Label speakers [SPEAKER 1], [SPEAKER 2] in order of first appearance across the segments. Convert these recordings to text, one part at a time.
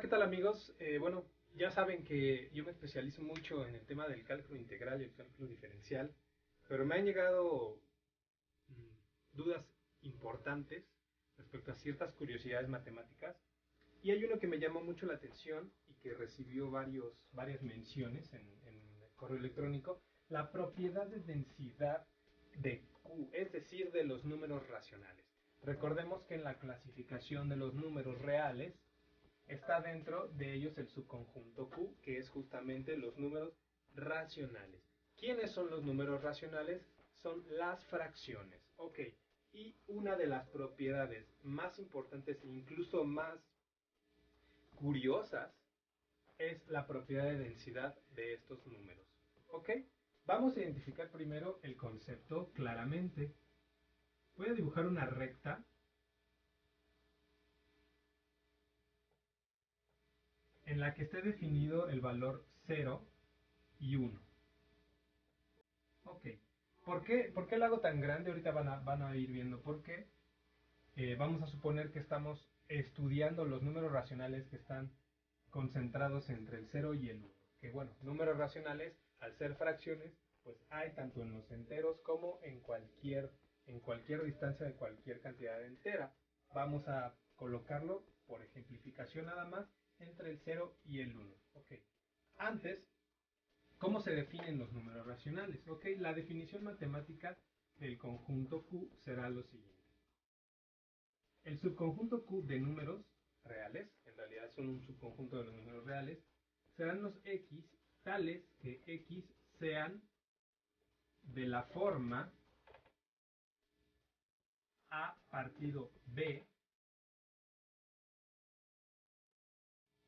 [SPEAKER 1] ¿qué tal amigos? Bueno, ya saben que yo me especializo mucho en el tema del cálculo integral y el cálculo diferencial, pero me han llegado dudas importantes respecto a ciertas curiosidades matemáticas y hay uno que me llamó mucho la atención y que recibió varias menciones en el correo electrónico, la propiedad de densidad de Q, es decir, de los números racionales. Recordemos que en la clasificación de los números reales está dentro de ellos el subconjunto Q, que es justamente los números racionales. ¿Quiénes son los números racionales? Son las fracciones. Ok, y una de las propiedades más importantes e incluso más curiosas es la propiedad de densidad de estos números. Ok, vamos a identificar primero el concepto claramente. Voy a dibujar una recta en la que esté definido el valor 0 y 1. Ok, ¿por qué lo hago tan grande? Ahorita van a ir viendo por qué. Vamos a suponer que estamos estudiando los números racionales que están concentrados entre el 0 y el 1. Que bueno, números racionales, al ser fracciones, pues hay tanto en los enteros como en cualquier distancia de cualquier cantidad entera. Vamos a colocarlo, por ejemplificación nada más, entre el 0 y el 1. Ok, antes, ¿cómo se definen los números racionales? Ok, la definición matemática del conjunto Q será lo siguiente. El subconjunto Q de números reales, en realidad son un subconjunto de los números reales, serán los X tales que X sean de la forma A partido B,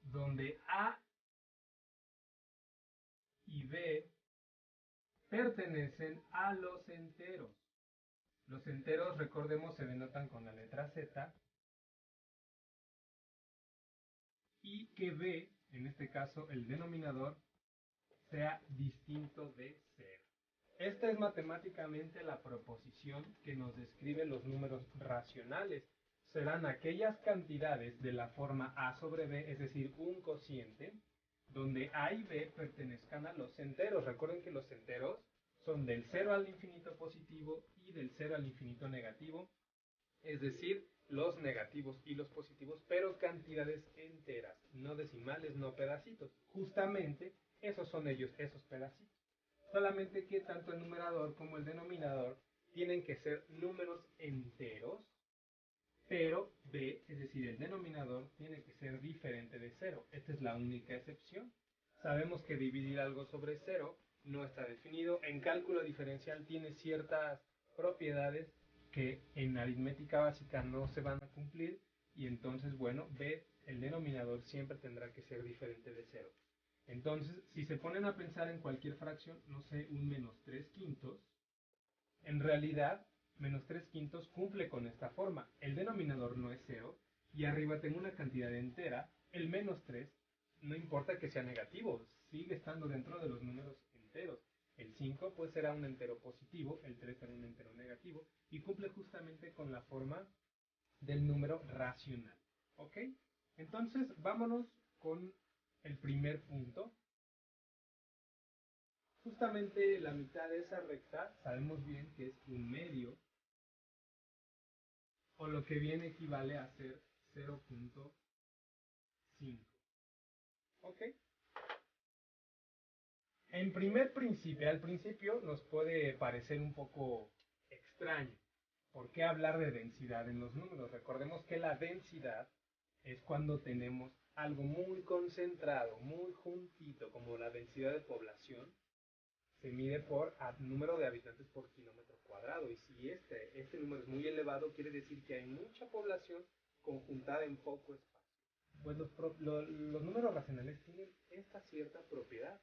[SPEAKER 1] donde A y B pertenecen a los enteros. Los enteros, recordemos, se denotan con la letra Z, y que B, en este caso el denominador, sea distinto de 0. Esta es matemáticamente la proposición que nos describe los números racionales. Serán aquellas cantidades de la forma A sobre B, es decir, un cociente, donde A y B pertenezcan a los enteros. Recuerden que los enteros son del 0 al infinito positivo y del 0 al infinito negativo, es decir, los negativos y los positivos, pero cantidades enteras, no decimales, no pedacitos. Justamente esos son ellos, esos pedacitos. Solamente que tanto el numerador como el denominador tienen que ser números enteros, pero B, es decir, el denominador, tiene que ser diferente de 0. Esta es la única excepción. Sabemos que dividir algo sobre 0 no está definido. En cálculo diferencial tiene ciertas propiedades que en aritmética básica no se van a cumplir y entonces, bueno, B, el denominador siempre tendrá que ser diferente de 0. Entonces, si se ponen a pensar en cualquier fracción, no sé, un menos 3 quintos, en realidad, menos 3 quintos cumple con esta forma. El denominador no es 0 y arriba tengo una cantidad entera. El menos 3, no importa que sea negativo, sigue estando dentro de los números enteros. El 5 pues será un entero positivo, el 3 será un entero negativo y cumple justamente con la forma del número racional. ¿Ok? Entonces, vámonos con el primer punto. Justamente la mitad de esa recta sabemos bien que es un medio, o lo que bien equivale a ser 0.5. ¿Ok? En primer principio, al principio nos puede parecer un poco extraño. ¿Por qué hablar de densidad en los números? Recordemos que la densidad es cuando tenemos algo muy concentrado, muy juntito, como la densidad de población, se mide por número de habitantes por kilómetro cuadrado. Y si este número es muy elevado, quiere decir que hay mucha población conjuntada en poco espacio. Pues los números racionales tienen esta cierta propiedad.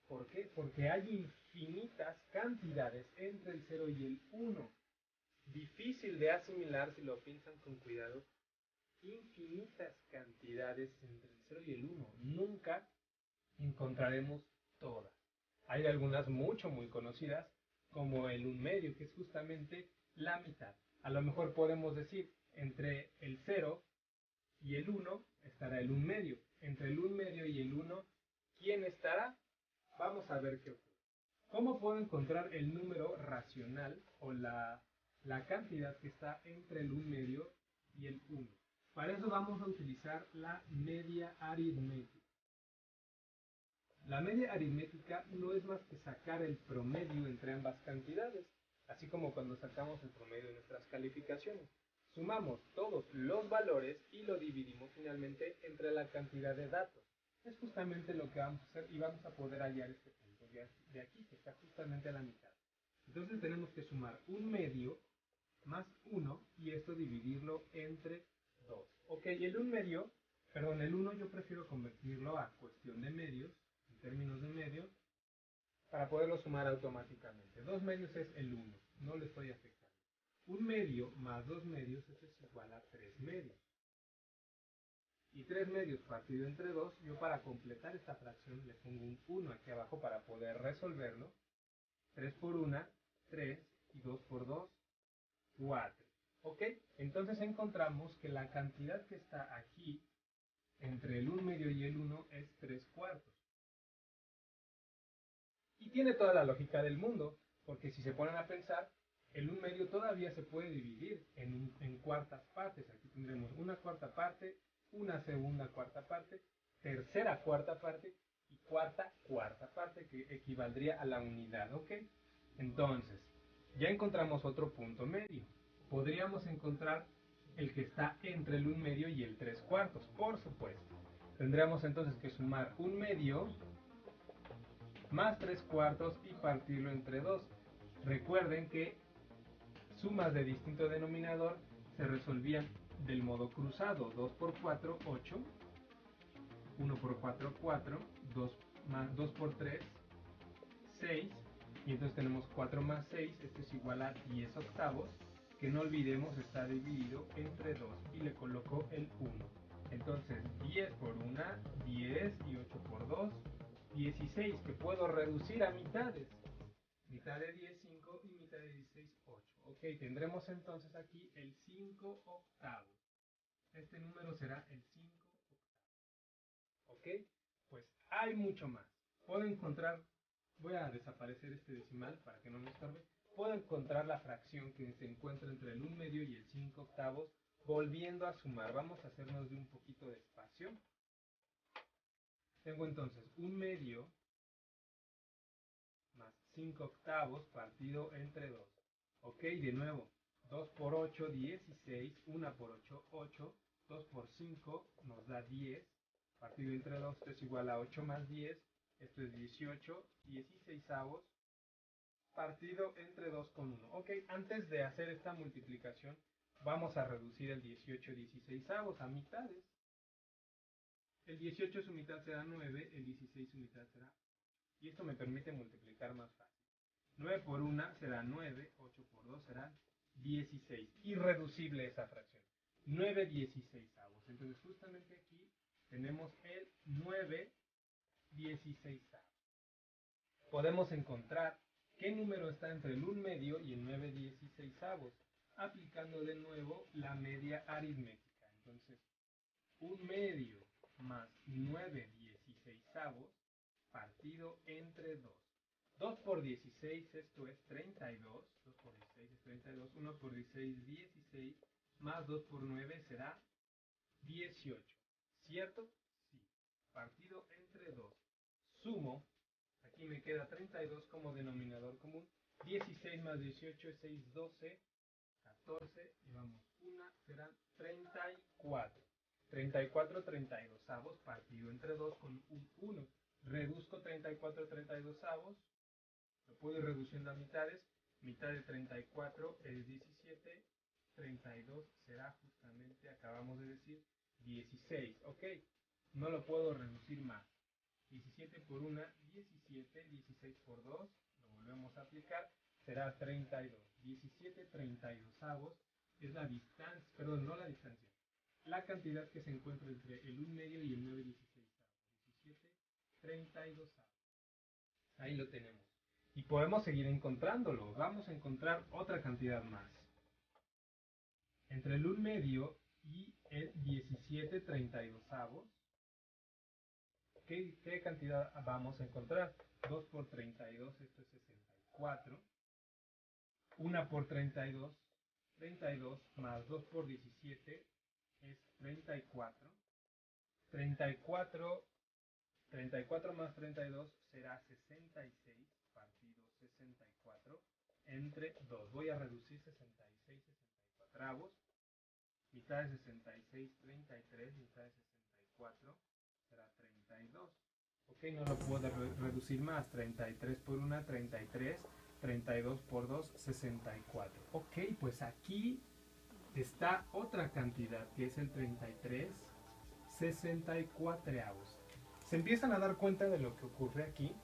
[SPEAKER 1] ¿Por qué? Porque hay infinitas cantidades entre el 0 y el 1. Difícil de asimilar si lo piensan con cuidado. Infinitas cantidades entre el 0 y el 1. Nunca encontraremos todas. Hay algunas muy conocidas, como el 1/2, que es justamente la mitad. A lo mejor podemos decir entre el 0 y el 1, estará el 1 medio. Entre el 1 medio y el 1, ¿quién estará? Vamos a ver qué ocurre. ¿Cómo puedo encontrar el número racional o la cantidad que está entre el 1 medio y el 1? Para eso vamos a utilizar la media aritmética. La media aritmética no es más que sacar el promedio entre ambas cantidades, así como cuando sacamos el promedio de nuestras calificaciones. Sumamos todos los valores y lo dividimos finalmente entre la cantidad de datos. Es justamente lo que vamos a hacer y vamos a poder hallar este punto de aquí, que está justamente a la mitad. Entonces tenemos que sumar 1 medio más 1 y esto dividirlo entre 2. Ok, el 1 medio, perdón, el 1 yo prefiero convertirlo a cuestión de medios, en términos de medios, para poderlo sumar automáticamente. 2 medios es el 1, no le estoy afectando. 1 medio más 2 medios, esto es igual a 3 medios. Y 3 medios partido entre 2, yo para completar esta fracción le pongo un 1 aquí abajo para poder resolverlo. 3 por 1, 3, y 2 por 2, 4. ¿Ok? Entonces encontramos que la cantidad que está aquí, entre el 1 medio y el 1, es 3 cuartos. Y tiene toda la lógica del mundo, porque si se ponen a pensar, el 1 medio todavía se puede dividir en cuartas partes. Aquí tendremos una cuarta parte, una segunda cuarta parte, tercera cuarta parte y cuarta parte, que equivaldría a la unidad, ¿ok? Entonces, ya encontramos otro punto medio. Podríamos encontrar el que está entre el 1 medio y el 3 cuartos, por supuesto. Tendríamos entonces que sumar 1 medio más 3 cuartos y partirlo entre 2. Recuerden que sumas de distinto denominador se resolvían del modo cruzado. 2 por 4, 8. 1 por 4, 4. 2 por 3, 6. Y entonces tenemos 4 más 6, esto es igual a 10 octavos, que no olvidemos está dividido entre 2 y le coloco el 1. Entonces 10 por 1, 10 y 8 por 2, 16, que puedo reducir a mitades. Mitad de 10, 5 y mitad de 16, 8. Ok, tendremos entonces aquí el 5 octavos. Este número será el 5 octavos. Ok, pues hay mucho más. Puedo encontrar, voy a desaparecer este decimal para que no me estorbe. Puedo encontrar la fracción que se encuentra entre el 1 medio y el 5 octavos volviendo a sumar. Vamos a hacernos de un poquito de espacio. Tengo entonces 1 medio más 5 octavos partido entre 2. Ok, de nuevo, 2 por 8, 16, 1 por 8, 8, 2 por 5 nos da 10, partido entre 2, esto es igual a 8 más 10, esto es 18, 16avos, partido entre 2 con 1. Ok, antes de hacer esta multiplicación, vamos a reducir el 18 16avos a mitades. El 18 su mitad será 9, el 16 su mitad será 8. Y esto me permite multiplicar más fácil. 9 por 1 será 9, 8 por 2 serán 16. Irreducible esa fracción. 9 16avos. Entonces justamente aquí tenemos el 9 16avos. Podemos encontrar qué número está entre el 1 medio y el 9 16avos, aplicando de nuevo la media aritmética. Entonces, 1 medio más 9 16avos partido entre 2. 2 por 16, esto es 32. 2 por 16 es 32. 1 por 16, 16. Más 2 por 9 será 18. ¿Cierto? Sí. Partido entre 2. Sumo. Aquí me queda 32 como denominador común. 16 más 18 es 6, 12, 14. Llevamos 1, serán 34. 34 32avos partido entre 2 con un 1. Reduzco 34 32avos. Lo puedo ir reduciendo a mitades. Mitad de 34 es 17. 32 será justamente, acabamos de decir, 16. Ok, no lo puedo reducir más. 17 por 1, 17. 16 por 2, lo volvemos a aplicar, será 32. 17 32avos es la distancia, perdón, no la distancia, la cantidad que se encuentra entre el 1 medio y el 9 16avos. 17 32avos. Ahí lo tenemos. Y podemos seguir encontrándolo. Vamos a encontrar otra cantidad más. Entre el 1 medio y el 17/32. ¿Qué cantidad vamos a encontrar? 2 por 32, esto es 64. 1 por 32, 32 más 2 por 17 es 34. 34, 34 más 32 será 66 partido 64 entre 2. Voy a reducir 66 64avos. Mitad de 66, 33, mitad de 64 será 32. Ok, no lo puedo reducir más. 33 por 1, 33. 32 por 2, 64. Ok, pues aquí está otra cantidad que es el 33 64avos. ¿Se empiezan a dar cuenta de lo que ocurre aquí?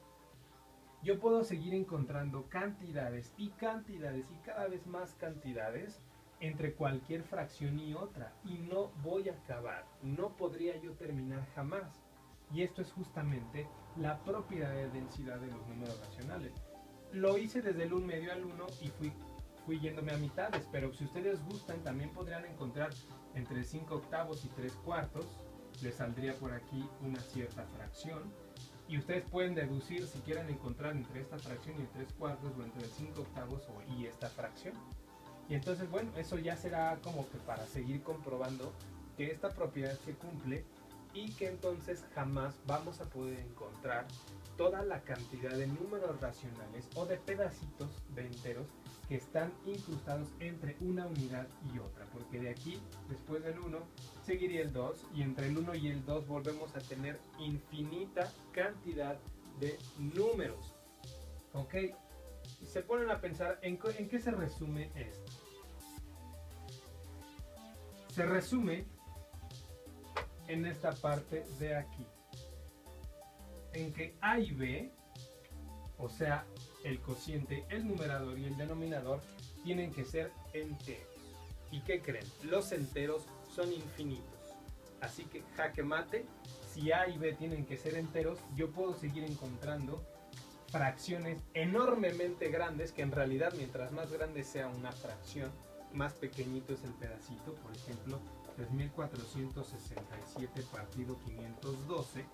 [SPEAKER 1] Yo puedo seguir encontrando cantidades y cantidades y cada vez más cantidades entre cualquier fracción y otra, y no voy a acabar, no podría yo terminar jamás. Y esto es justamente la propiedad de densidad de los números racionales. Lo hice desde el 1 medio al 1 y fui yéndome a mitades, pero si ustedes gustan también podrían encontrar entre 5 octavos y 3 cuartos, les saldría por aquí una cierta fracción, y ustedes pueden deducir si quieren encontrar entre esta fracción y el 3 cuartos o entre el 5 octavos y esta fracción. Y entonces, bueno, eso ya será como que para seguir comprobando que esta propiedad se cumple y que entonces jamás vamos a poder encontrar toda la cantidad de números racionales o de pedacitos de enteros que están incrustados entre una unidad y otra, porque de aquí, después del 1, seguiría el 2, y entre el 1 y el 2 volvemos a tener infinita cantidad de números. ¿Ok? Se ponen a pensar en qué se resume esto. Se resume en esta parte de aquí, en que A y B, o sea, el cociente, el numerador y el denominador, tienen que ser enteros. ¿Y qué creen? Los enteros son infinitos. Así que jaque mate, si A y B tienen que ser enteros, yo puedo seguir encontrando fracciones enormemente grandes, que en realidad mientras más grande sea una fracción, más pequeñito es el pedacito. Por ejemplo, 3467 partido 512,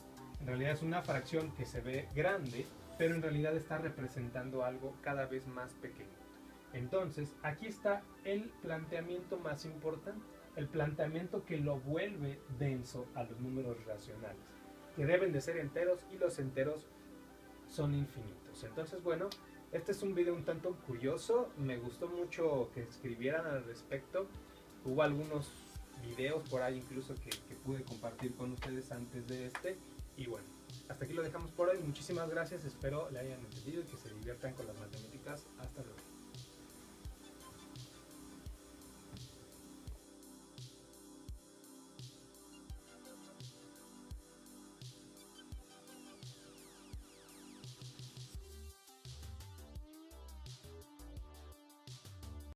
[SPEAKER 1] en realidad es una fracción que se ve grande, pero en realidad está representando algo cada vez más pequeño. Entonces, aquí está el planteamiento más importante, el planteamiento que lo vuelve denso a los números racionales, que deben de ser enteros, y los enteros son infinitos. Entonces, bueno, este es un video un tanto curioso, me gustó mucho que escribieran al respecto. Hubo algunos videos por ahí incluso que pude compartir con ustedes antes de este, y bueno, hasta aquí lo dejamos por hoy. Muchísimas gracias, espero le hayan entendido y que se diviertan con las matemáticas. Hasta luego.